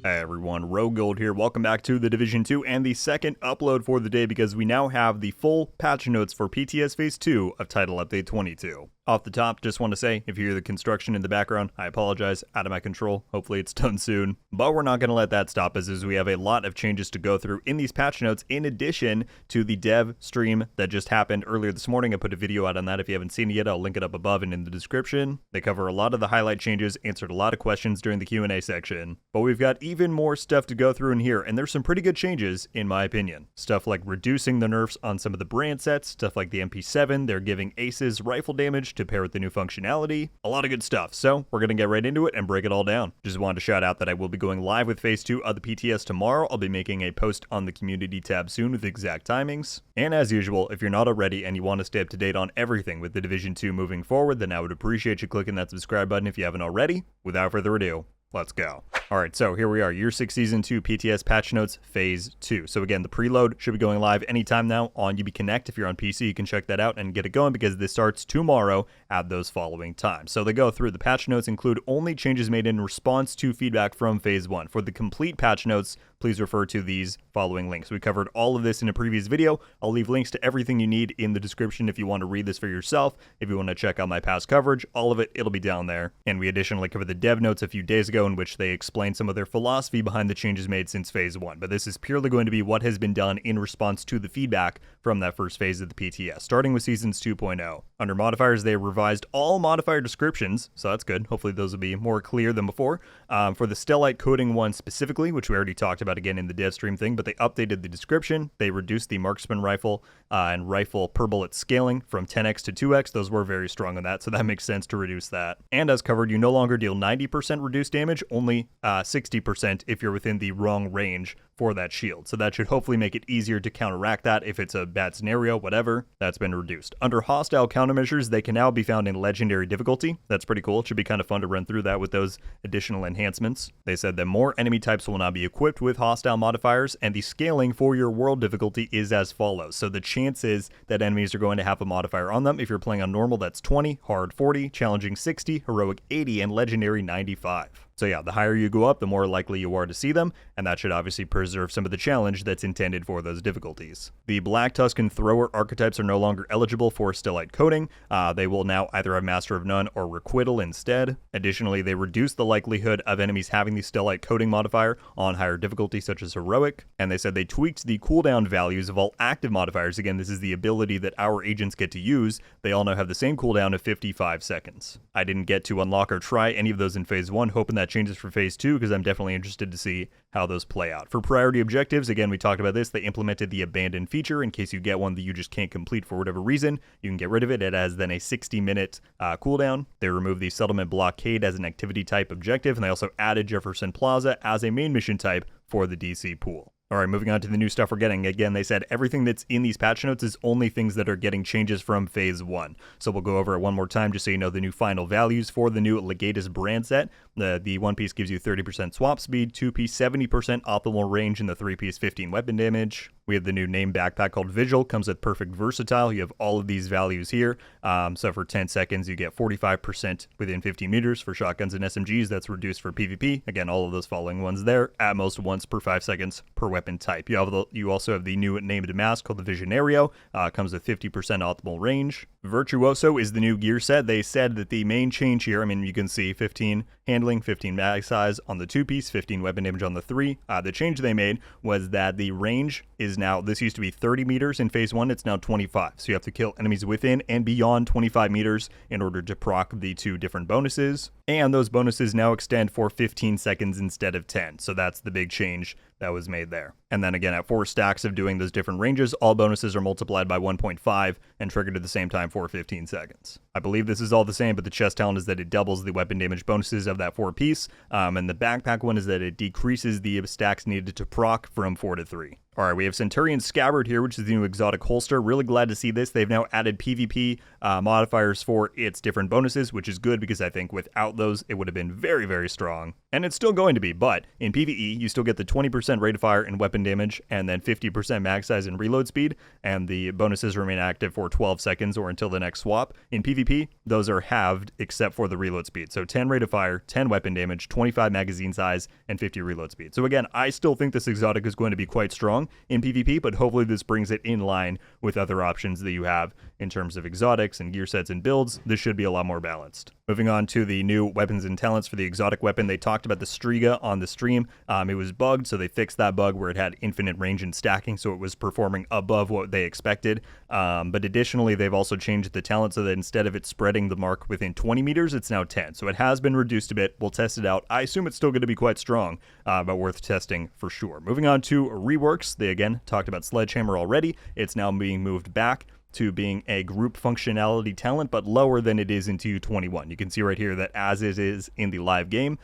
Hey everyone, RogueGold here. Welcome back to the Division 2 and the second upload for the day because we now have the full patch notes for PTS Phase 2 of Title Update 22. Off the top, just want to say, if you hear the construction in the background, I apologize, out of my control. Hopefully it's done soon. But we're not going to let that stop us as we have a lot of changes to go through in these patch notes in addition to the dev stream that just happened earlier this morning. I put a video out on that. If you haven't seen it yet, I'll link it up above and in the description. They cover a lot of the highlight changes, answered a lot of questions during the Q&A section. But we've got even more stuff to go through in here, and there's some pretty good changes in my opinion. Stuff like reducing the nerfs on some of the brand sets, stuff like the MP7, they're giving ACES rifle damage to pair with the new functionality, a lot of good stuff. So we're going to get right into it and break it all down. Just wanted to shout out that I will be going live with Phase 2 of the PTS tomorrow. I'll be making a post on the community tab soon with exact timings. And as usual, if you're not already and you want to stay up to date on everything with the Division 2 moving forward, then I would appreciate you clicking that subscribe button if you haven't already. Without further ado, let's go. Alright, so here we are, Year 6 Season 2 PTS Patch Notes Phase 2. So again, the preload should be going live anytime now on UB Connect. If you're on PC, you can check that out and get it going because this starts tomorrow at those following times. So they go through. The patch notes include only changes made in response to feedback from Phase 1. For the complete patch notes, please refer to these following links. We covered all of this in a previous video. I'll leave links to everything you need in the description if you want to read this for yourself. If you want to check out my past coverage, all of it, it'll be down there. And we additionally covered the dev notes a few days ago in which they explain some of their philosophy behind the changes made since Phase 1, but this is purely going to be what has been done in response to the feedback from that first phase of the PTS, starting with Seasons 2.0. Under modifiers, they revised all modifier descriptions, so that's good. Hopefully those will be more clear than before. For the Stellite Coating one specifically, which we already talked about again in the dev stream thing, but they updated the description. They reduced the marksman rifle and rifle per bullet scaling from 10x to 2x. Those were very strong on that, so that makes sense to reduce that. And as covered, you no longer deal 90% reduced damage, only 60% if you're within the wrong range for that shield. So that should hopefully make it easier to counteract that if it's a bad scenario, whatever. That's been reduced. Under hostile countermeasures, they can now be found in legendary difficulty. That's pretty cool. It should be kind of fun to run through that with those additional enhancements. They said that more enemy types will now be equipped with hostile modifiers, and the scaling for your world difficulty is as follows. So the chances that enemies are going to have a modifier on them, if you're playing on normal, that's 20, hard 40, challenging 60, heroic 80, and legendary 95. So yeah, the higher you go up, the more likely you are to see them, and that should obviously preserve some of the challenge that's intended for those difficulties. The Black Tuscan Thrower archetypes are no longer eligible for Stellite Coating. They will now either have Master of None or Requital instead. Additionally, they reduce the likelihood of enemies having the Stellite Coating modifier on higher difficulty such as Heroic, and they said they tweaked the cooldown values of all active modifiers. Again, this is the ability that our agents get to use. They all now have the same cooldown of 55 seconds. I didn't get to unlock or try any of those in Phase 1, hoping that changes for Phase 2 because I'm definitely interested to see how those play out. For priority objectives, again, we talked about this, they implemented the abandoned feature. In case you get one that you just can't complete for whatever reason, you can get rid of it. It has then a 60-minute cooldown. They removed the settlement blockade as an activity type objective, and they also added Jefferson Plaza as a main mission type for the DC pool. Alright, moving on to the new stuff we're getting. Again, they said everything that's in these patch notes is only things that are getting changes from Phase 1. So we'll go over it one more time just so you know the new final values for the new Legatus brand set. The one piece gives you 30% swap speed, 2-piece 70% optimal range, and the 3-piece 15 weapon damage. We have the new name backpack called Vigil, comes with perfect versatile. You have all of these values here. So for 10 seconds, you get 45% within 15 meters. For shotguns and SMGs, that's reduced for PvP. Again, all of those following ones there, at most once per 5 seconds per weapon type. You also have the new named mask called the Visionario. Comes with 50% optimal range. Virtuoso is the new gear set. They said that the main change here, I mean, you can see 15 handling, 15 mag size on the 2-piece, 15 weapon damage on the 3. The change they made was that the range is now, this used to be 30 meters in Phase 1, it's now 25. So you have to kill enemies within and beyond 25 meters in order to proc the 2 different bonuses. And those bonuses now extend for 15 seconds instead of 10. So that's the big change that was made there. And then again, at 4 stacks of doing those different ranges, all bonuses are multiplied by 1.5 and triggered at the same time for 15 seconds. I believe this is all the same, but the chest talent is that it doubles the weapon damage bonuses of that 4-piece, and the backpack one is that it decreases the stacks needed to proc from 4 to 3. Alright, we have Centurion Scabbard here, which is the new exotic holster. Really glad to see this. They've now added PvP modifiers for its different bonuses, which is good because I think without those, it would have been very, very strong. And it's still going to be, but in PvE, you still get the 20% 100% rate of fire and weapon damage, and then 50% mag size and reload speed, and the bonuses remain active for 12 seconds or until the next swap. In PvP, those are halved except for the reload speed. So 10 rate of fire, 10 weapon damage, 25 magazine size, and 50 reload speed. So again, I still think this exotic is going to be quite strong in PvP, but hopefully this brings it in line with other options that you have in terms of exotics and gear sets and builds. This should be a lot more balanced. Moving on to the new weapons and talents for the exotic weapon, they talked about the Striga on the stream. It was bugged, so they fixed that bug where it had infinite range and stacking, so it was performing above what they expected. But additionally, they've also changed the talent so that instead of it spreading the mark within 20 meters, it's now 10. So it has been reduced a bit. We'll test it out. I assume it's still going to be quite strong, but worth testing for sure. Moving on to Reworks, they again talked about Sledgehammer already. It's now being moved back to being a group functionality talent, but lower than it is in TU21. You can see right here that as it is in the live game,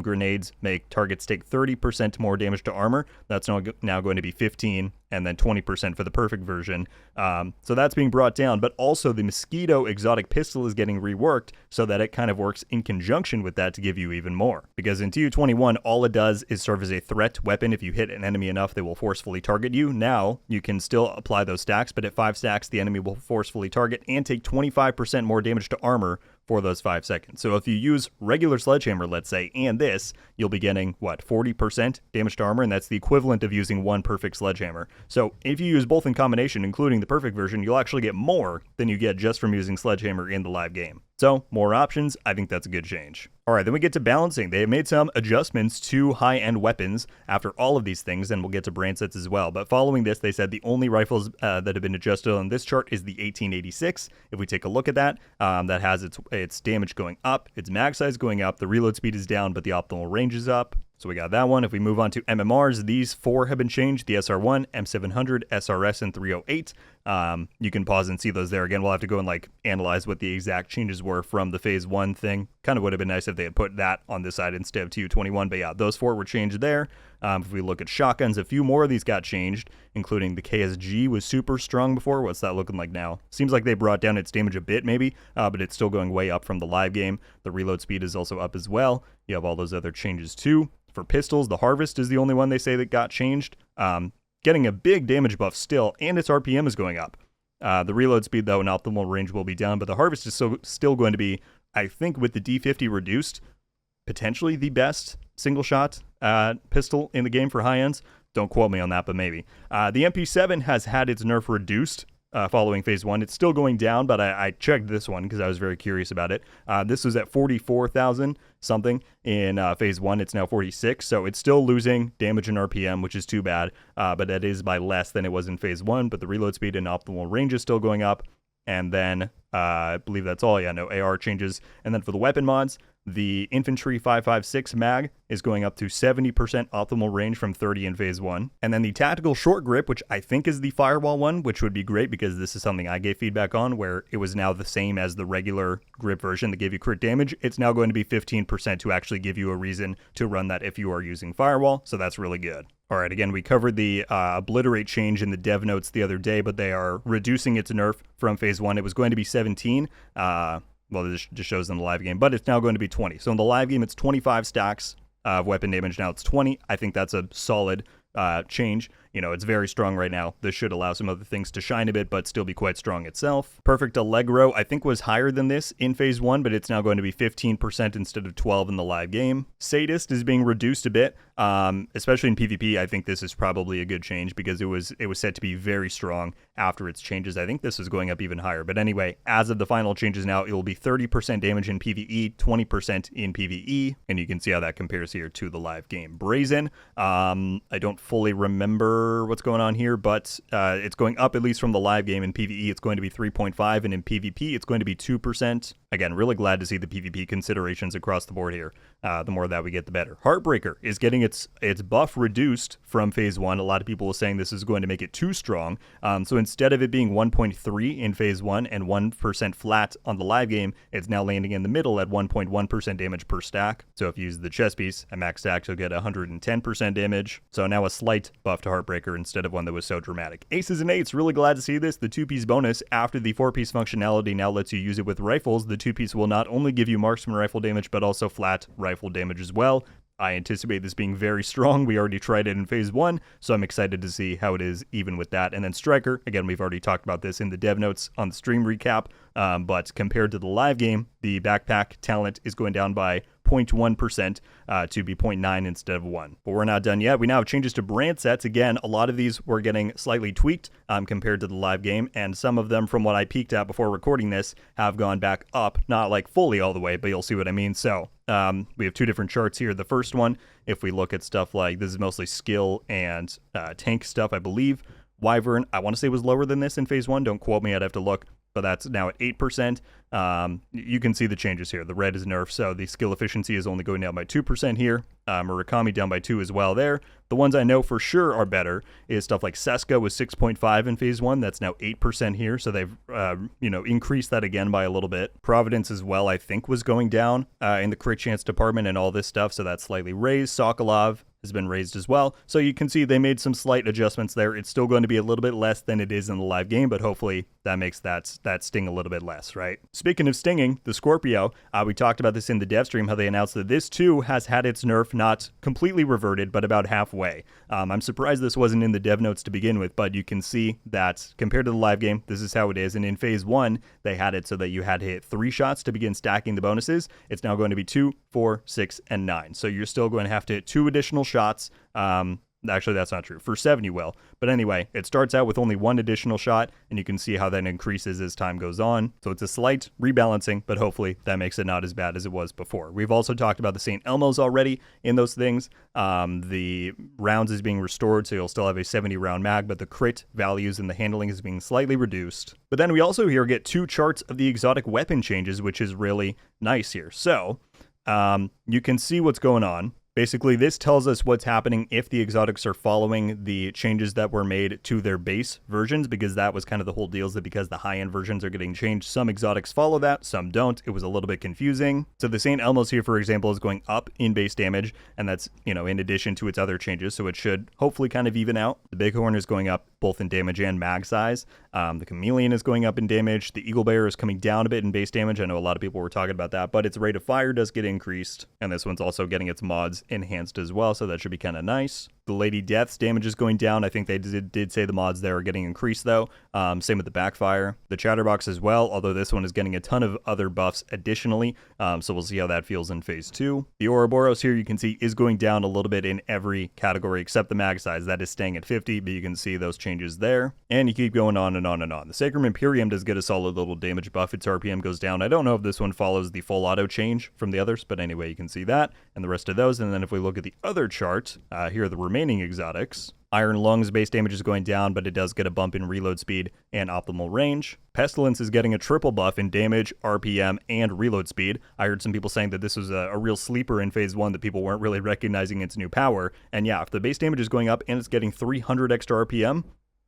grenades make targets take 30% more damage to armor. That's now going to be 15, and then 20% for the perfect version. So that's being brought down, but also the Mosquito exotic pistol is getting reworked so that it kind of works in conjunction with that to give you even more. Because in TU21, all it does is serve as a threat weapon. If you hit an enemy enough, they will forcefully target you. Now, you can still apply those stacks, but at 5 stacks, the enemy will forcefully target and take 25% more damage to armor for those 5 seconds. So if you use regular Sledgehammer, let's say, and this, you'll be getting, what, 40% damage to armor, and that's the equivalent of using one perfect Sledgehammer. So if you use both in combination, including the perfect version, you'll actually get more than you get just from using Sledgehammer in the live game. So, more options, I think that's a good change. Alright, then we get to balancing. They have made some adjustments to high-end weapons after all of these things, and we'll get to brand sets as well. But following this, they said the only rifles that have been adjusted on this chart is the 1886. If we take a look at that, that has its damage going up, its mag size going up, the reload speed is down, but the optimal range is up. So we got that one. If we move on to MMRs, these 4 have been changed. The SR1, M700, SRS, and 308. You can pause and see those there. Again, we'll have to go and analyze what the exact changes were from the phase 1 thing. Kind of would have been nice if they had put that on this side instead of TU21. But yeah, those 4 were changed there. If we look at shotguns, a few more of these got changed, including the KSG was super strong before. What's that looking like now? Seems like they brought down its damage a bit maybe, but it's still going way up from the live game. The reload speed is also up as well. You have all those other changes too. For pistols, the Harvest is the only one they say that got changed. Getting a big damage buff still, and its RPM is going up. The reload speed, though, and optimal range will be down, but the Harvest is still going to be, I think, with the D50 reduced, potentially the best single-shot pistol in the game for high ends. Don't quote me on that, but maybe. The MP7 has had its nerf reduced following phase 1. It's still going down, but I checked this one because I was very curious about it. This was at 44,000 something in phase 1. It's now 46, so it's still losing damage and RPM, which is too bad, but that is by less than it was in phase 1, but the reload speed and optimal range is still going up. And then I believe that's all. Yeah, no AR changes. And then for the weapon mods, the Infantry 5.56 mag is going up to 70% optimal range from 30 in phase 1. And then the Tactical Short Grip, which I think is the Firewall one, which would be great because this is something I gave feedback on, where it was now the same as the regular grip version that gave you crit damage. It's now going to be 15% to actually give you a reason to run that if you are using Firewall, so that's really good. All right, again, we covered the Obliterate change in the dev notes the other day, but they are reducing its nerf from phase 1. It was going to be 17. Well, this just shows in the live game, but it's now going to be 20. So in the live game, it's 25 stacks of weapon damage. Now it's 20. I think that's a solid change. You know, it's very strong right now. This should allow some other things to shine a bit, but still be quite strong itself. Perfect Allegro, I think, was higher than this in phase 1, but it's now going to be 15% instead of 12 in the live game. Sadist is being reduced a bit, especially in PvP. I think this is probably a good change because it was set to be very strong after its changes. I think this is going up even higher. But anyway, as of the final changes now, it will be 30% damage in PvE, 20% in PvE, and you can see how that compares here to the live game. Brazen, I don't fully remember what's going on here, but it's going up at least from the live game. In PvE, it's going to be 3.5, and in PvP, it's going to be 2%. Again, really glad to see the PvP considerations across the board here. The more that we get, the better. Heartbreaker is getting its buff reduced from phase 1. A lot of people were saying this is going to make it too strong. So instead of it being 1.3 in phase 1 and 1% flat on the live game, it's now landing in the middle at 1.1% damage per stack. So if you use the chest piece at max stack, you'll get 110% damage. So now a slight buff to Heartbreaker instead of one that was so dramatic. Aces and Eights, really glad to see this. The 2-piece bonus after the 4-piece functionality now lets you use it with rifles. The 2-piece will not only give you marksman rifle damage, but also flat rifle damage as well. I anticipate this being very strong. We already tried it in phase 1, so I'm excited to see how it is even with that. And then Striker, again, we've already talked about this in the dev notes on the stream recap, but compared to the live game, the backpack talent is going down by 0.1% to be 0.9 instead of 1. But we're not done yet. We now have changes to brand sets. Again, a lot of these were getting slightly tweaked compared to the live game, and some of them, from what I peeked at before recording this, have gone back up. Not like fully all the way, but you'll see what I mean. So we have two different charts here. The first one, if we look at stuff like, this is mostly skill and tank stuff, I believe. Wyvern, I want to say was lower than this in phase 1. Don't quote me, I'd have to look. But that's now at 8%. You can see the changes here. The red is nerf, so the skill efficiency is only going down by 2% here. Murakami down by 2 as well there. The ones I know for sure are better is stuff like Seska was 6.5 in phase 1. That's now 8% here, so they've increased that again by a little bit. Providence as well, I think, was going down in the crit chance department and all this stuff, so that's slightly raised. Sokolov has been raised as well. So you can see they made some slight adjustments there. It's still going to be a little bit less than it is in the live game, but hopefully that makes that sting a little bit less, right? Speaking of stinging, the Scorpio, we talked about this in the dev stream, how they announced that this too has had its nerf not completely reverted, but about halfway. I'm surprised this wasn't in the dev notes to begin with, but you can see that compared to the live game, this is how it is. And in phase 1, they had it so that you had to hit 3 shots to begin stacking the bonuses. It's now going to be 2, 4, 6, and 9. So you're still going to have to hit 2 additional shots. Actually, that's not true. For 7, you will. But anyway, it starts out with only 1 additional shot, and you can see how that increases as time goes on. So it's a slight rebalancing, but hopefully that makes it not as bad as it was before. We've also talked about the St. Elmo's already in those things. The rounds is being restored, so you'll still have a 70-round mag, but the crit values and the handling is being slightly reduced. But then we also here get 2 charts of the exotic weapon changes, which is really nice here. So you can see what's going on. Basically, this tells us what's happening if the exotics are following the changes that were made to their base versions, because that was kind of the whole deal, is that because the high-end versions are getting changed, some exotics follow that, some don't. It was a little bit confusing. So the St. Elmo's here, for example, is going up in base damage, and that's, in addition to its other changes, so it should hopefully kind of even out. The Bighorn is going up both in damage and mag size. The Chameleon is going up in damage. The Eagle Bearer is coming down a bit in base damage. I know a lot of people were talking about that, but its rate of fire does get increased, and this one's also getting its mods enhanced as well, so that should be kind of nice. The Lady Death's damage is going down. I think they did say the mods there are getting increased, though. Same with the Backfire. The Chatterbox as well, although this one is getting a ton of other buffs additionally, so we'll see how that feels in phase 2. The Ouroboros here, you can see, is going down a little bit in every category except the mag size. That is staying at 50, but you can see those changes there. And you keep going on and on and on. The Sacrum Imperium does get a solid little damage buff. Its RPM goes down. I don't know if this one follows the full auto change from the others, but anyway, you can see that and the rest of those. And then if we look at the other chart, here are the remaining exotics. Iron Lungs base damage is going down, but it does get a bump in reload speed and optimal range. Pestilence is getting a triple buff in damage, RPM, and reload speed. I heard some people saying that this was a real sleeper in phase 1, that people weren't really recognizing its new power. And yeah, if the base damage is going up and it's getting 300 extra RPM,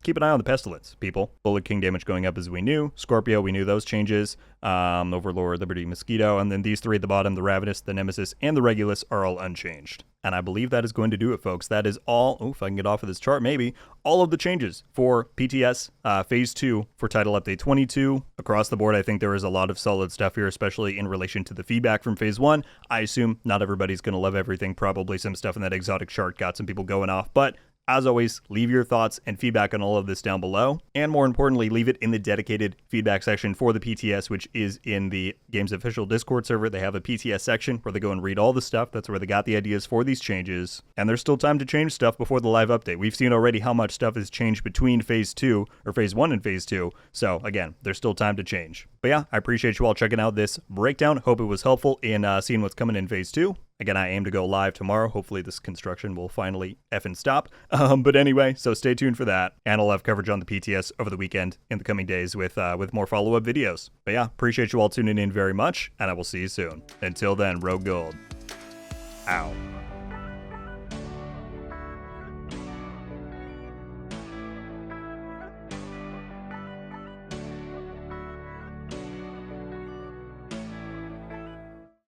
keep an eye on the Pestilence, people. Bullet King damage going up as we knew. Scorpio, we knew those changes. Overlord, Liberty, Mosquito, and then these 3 at the bottom, the Ravenous, the Nemesis, and the Regulus are all unchanged. And I believe that is going to do it, folks. That is all, if I can get off of this chart, maybe, all of the changes for PTS Phase 2 for Title Update 22. Across the board, I think there is a lot of solid stuff here, especially in relation to the feedback from Phase 1. I assume not everybody's going to love everything. Probably some stuff in that exotic chart got some people going off, but as always, leave your thoughts and feedback on all of this down below. And more importantly, leave it in the dedicated feedback section for the PTS, which is in the game's official Discord server. They have a PTS section where they go and read all the stuff. That's where they got the ideas for these changes. And there's still time to change stuff before the live update. We've seen already how much stuff has changed between Phase 2, or Phase 1 and Phase 2. So again, there's still time to change. But yeah, I appreciate you all checking out this breakdown. Hope it was helpful in seeing what's coming in Phase 2. Again, I aim to go live tomorrow. Hopefully this construction will finally effing stop. But anyway, so stay tuned for that. And I'll have coverage on the PTS over the weekend in the coming days with more follow-up videos. But yeah, appreciate you all tuning in very much, and I will see you soon. Until then, RogueGold. Ow.